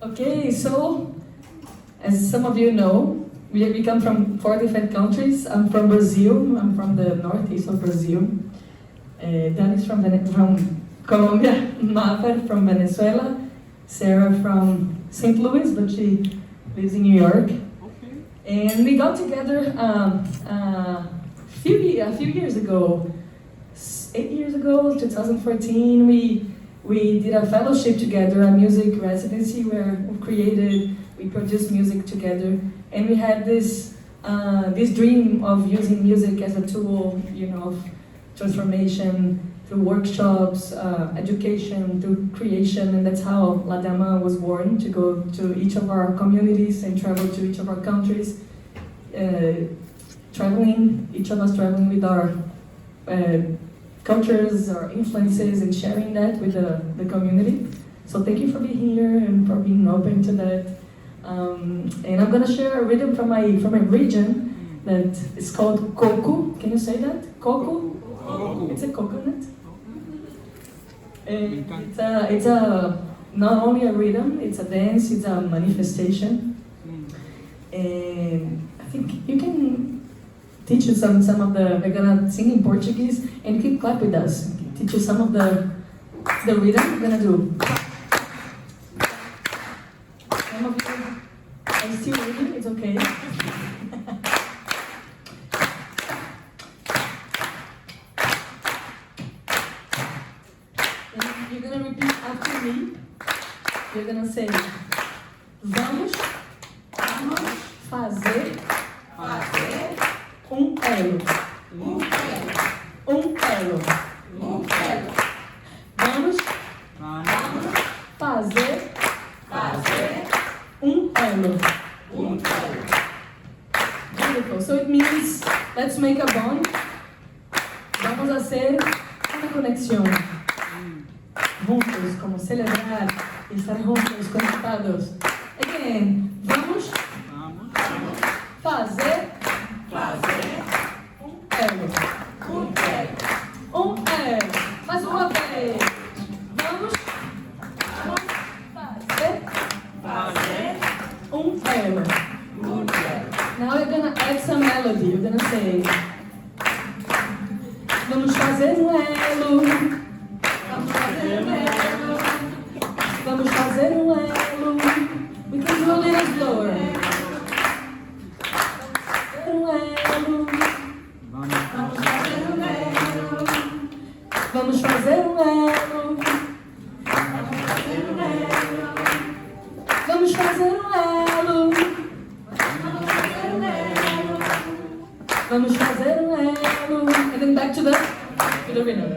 Okay, so as some of you know, we come from 4 different countries. I'm from Brazil. I'm from the northeast of Brazil. Dan is from Colombia. Mafer from Venezuela. Sarah from St. Louis, but she lives in New York. Okay. And we got together a few years ago, 8 years ago, 2014. We did a fellowship together, a music residency where we produced music together, and we had this dream of using music as a tool, of transformation through workshops, education, through creation, and that's how LADAMA was born, to go to each of our communities and travel to each of our countries, each of us traveling with our cultures or influences and sharing that with the community. So thank you for being here and for being open to that. And I'm gonna share a rhythm from my region that is called coco. Can you say that? Coco? Coco. It's a coconut. It's a not only a rhythm, it's a dance, it's a manifestation. And I think you can teach you some of the, we're gonna sing in Portuguese, and you can clap with us. Teach you some of the rhythm we're gonna do. Some of you are still reading, it's okay. And you're gonna repeat after me. You're gonna say, vamos fazer elo. Elo. Vamos fazer elo. Beautiful. So it means, let's make a bond. Vamos hacer una conexión. Juntos, como celebrar y estar juntos, conectados. Again, vamos fazer elo. elo. Mais uma vez. Vamos fazer elo. Now we're gonna add some melody. You're gonna say, vamos fazer elo. Vamos fazer elo. Vamos fazer elo. We can do a little slower. Vamos fazer elo. Vamos fazer elo. Vamos fazer elo. And then back to the rhythm.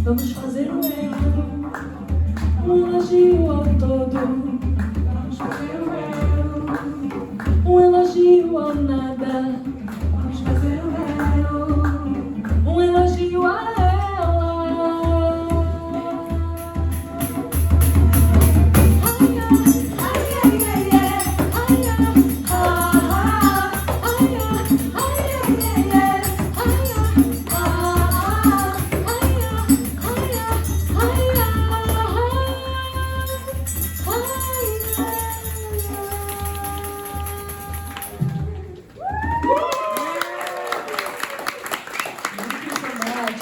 Vamos fazer um elogio ao todo. Vamos fazer um elogio ao nada. Vamos fazer um elogio a ela.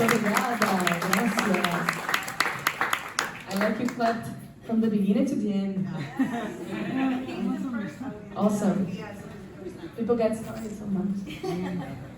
Obrigada, gracias. I like you clapped from the beginning to the end. Awesome. People get started so much.